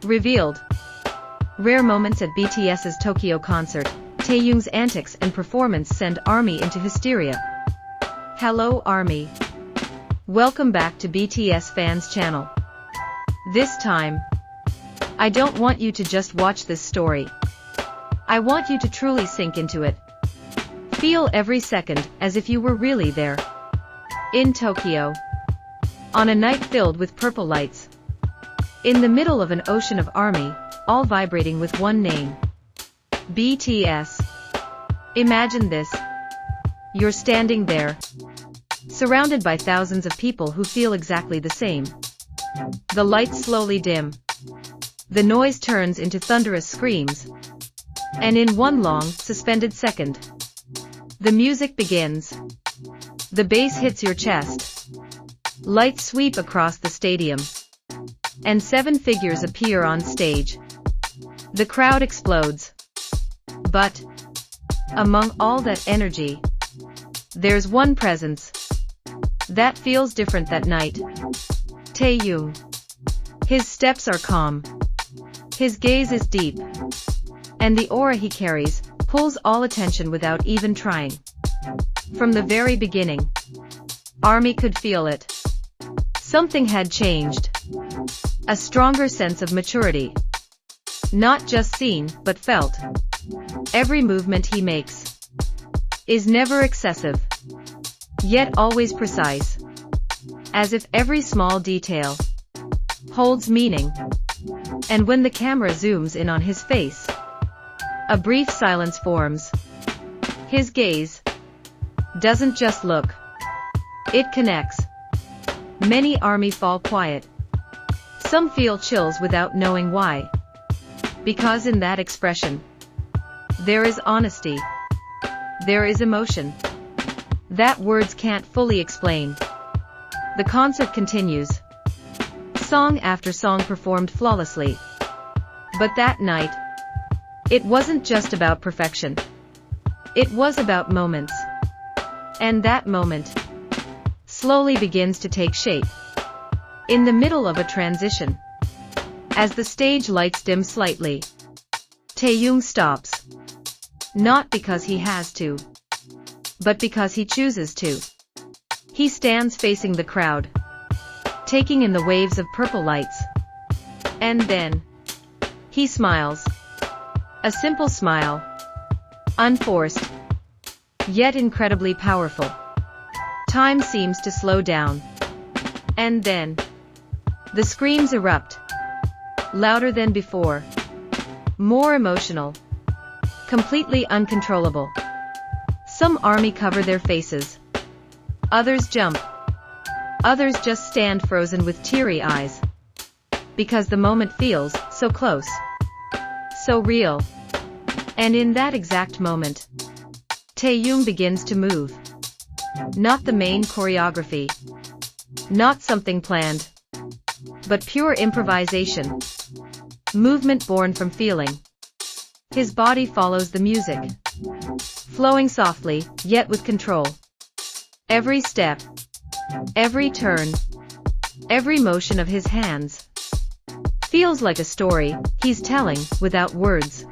Revealed. Rare moments at BTS's Tokyo concert. Taehyung's antics and performance send ARMY into hysteria. Hello ARMY. Welcome back to BTS Fans Channel. This time, I don't want you to just watch this story. I want you to truly sink into it. Feel every second as if you were really there. In Tokyo. On a night filled with purple lights. In the middle of an ocean of ARMY, all vibrating with one name. BTS. Imagine this. You're standing there, surrounded by thousands of people who feel exactly the same. The lights slowly dim. The noise turns into thunderous screams. And in one long, suspended second, the music begins. The bass hits your chest. Lights sweep across the stadium. And 7 figures appear on stage. The crowd explodes. But among all that energy, there's one presence that feels different that night. Taehyung. His steps are calm. His gaze is deep. And the aura he carries pulls all attention without even trying. From the very beginning, ARMY could feel it. Something had changed. A stronger sense of maturity. Not just seen, but felt. Every movement he makes is never excessive, yet always precise. As if every small detail holds meaning. And when the camera zooms in on his face, a brief silence forms. His gaze doesn't just look. It connects. Many ARMY fall quiet. Some feel chills without knowing why. Because in that expression, there is honesty. There is emotion. That words can't fully explain. The concert continues. Song after song performed flawlessly. But that night, it wasn't just about perfection. It was about moments. And that moment slowly begins to take shape. In the middle of a transition, as the stage lights dim slightly, Taehyung stops. Not because he has to, but because he chooses to. He stands facing the crowd, taking in the waves of purple lights. And then, he smiles. A simple smile. Unforced, yet incredibly powerful. Time seems to slow down. And then, the screams erupt. Louder than before. More emotional. Completely uncontrollable. Some ARMY cover their faces. Others jump. Others just stand frozen with teary eyes. Because the moment feels so close. So real. And in that exact moment, Taehyung begins to move. Not the main choreography. Not something planned. But pure improvisation. Movement born from feeling. His body follows the music. Flowing softly, yet with control. Every step. Every turn. Every motion of his hands. Feels like a story he's telling without words.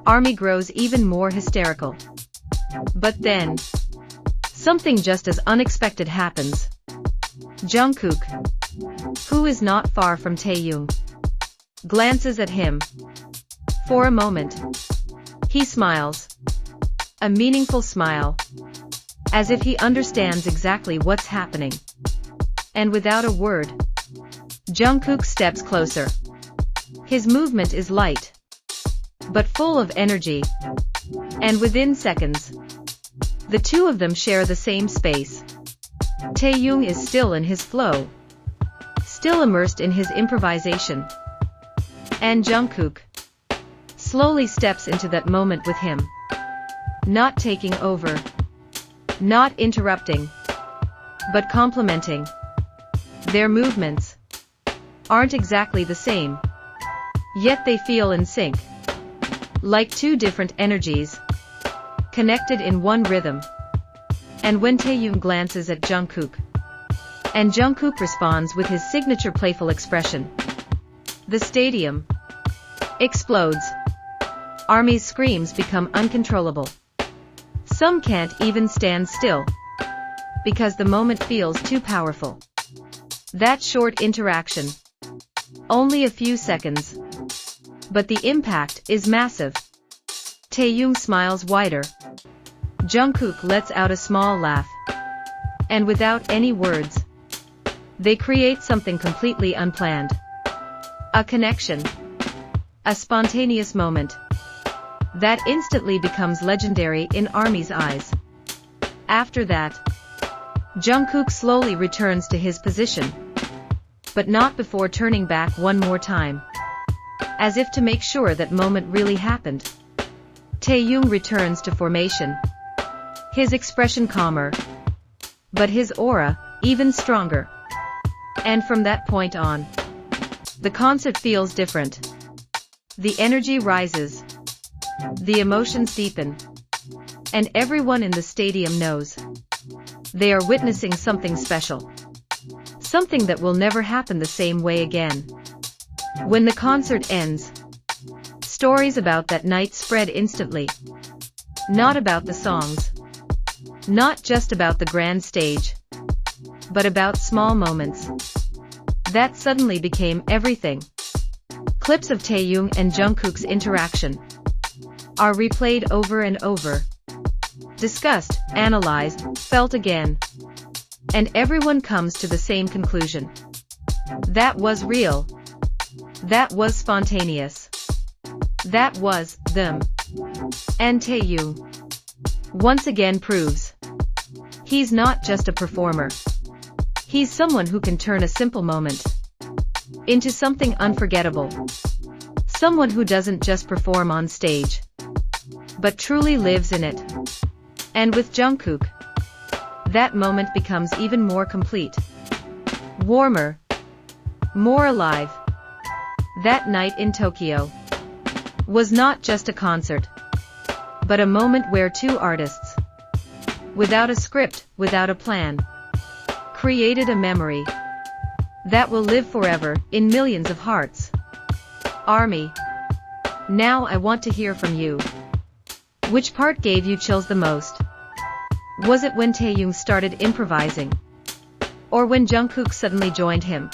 ARMY grows even more hysterical. But then, something just as unexpected happens. Jungkook, who is not far from Taehyung, glances at him. For a moment, he smiles. A meaningful smile. As if he understands exactly what's happening. And without a word, Jungkook steps closer. His movement is light, but full of energy. And within seconds, the two of them share the same space. Taehyung is still in his flow. Still immersed in his improvisation. And Jungkook slowly steps into that moment with him. Not taking over. Not interrupting. But complementing. Their movements aren't exactly the same. Yet they feel in sync. Like two different energies. connected in one rhythm. And when Taehyung glances at Jungkook, and Jungkook responds with his signature playful expression, the stadium explodes. ARMY's screams become uncontrollable. Some can't even stand still, because the moment feels too powerful. That short interaction, only a few seconds, but the impact is massive. Taehyung smiles wider. Jungkook lets out a small laugh. And without any words, they create something completely unplanned. A connection. A spontaneous moment that instantly becomes legendary in ARMY's eyes. After that, Jungkook slowly returns to his position, but not before turning back one more time, as if to make sure that moment really happened. Taehyung returns to formation, his expression calmer, but his aura even stronger. And from that point on, the concert feels different. The energy rises, the emotions deepen, and everyone in the stadium knows they are witnessing something special. Something that will never happen the same way again. When the concert ends, stories about that night spread instantly. Not about the songs, not just about the grand stage, but about small moments that suddenly became everything. Clips of Taehyung and Jungkook's interaction are replayed over and over, discussed, analyzed, felt again, and everyone comes to the same conclusion. That was real. That was spontaneous. That was them. And Taehyung once again proves he's not just a performer. He's someone who can turn a simple moment into something unforgettable. Someone who doesn't just perform on stage, but truly lives in it. And with Jungkook, that moment becomes even more complete. Warmer. More alive. That night in Tokyo was not just a concert, but a moment where two artists, without a script, without a plan, created a memory that will live forever in millions of hearts. ARMY, now I want to hear from you. Which part gave you chills the most? Was it when Taehyung started improvising? Or when Jungkook suddenly joined him?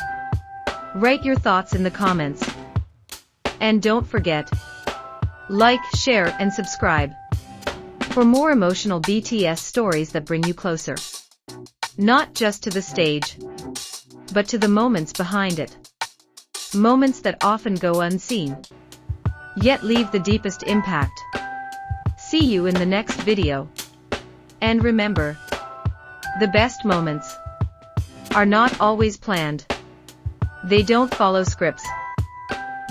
Write your thoughts in the comments. And don't forget, like, share, and subscribe for more emotional BTS stories that bring you closer. Not just to the stage, but to the moments behind it. Moments that often go unseen, yet leave the deepest impact. See you in the next video. And remember, the best moments are not always planned. They don't follow scripts.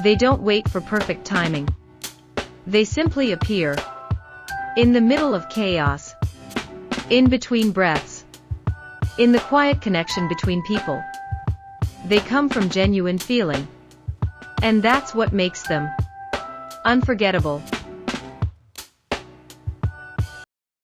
They don't wait for perfect timing. They simply appear in the middle of chaos, in between breaths, in the quiet connection between people. They come from genuine feeling, and that's what makes them unforgettable.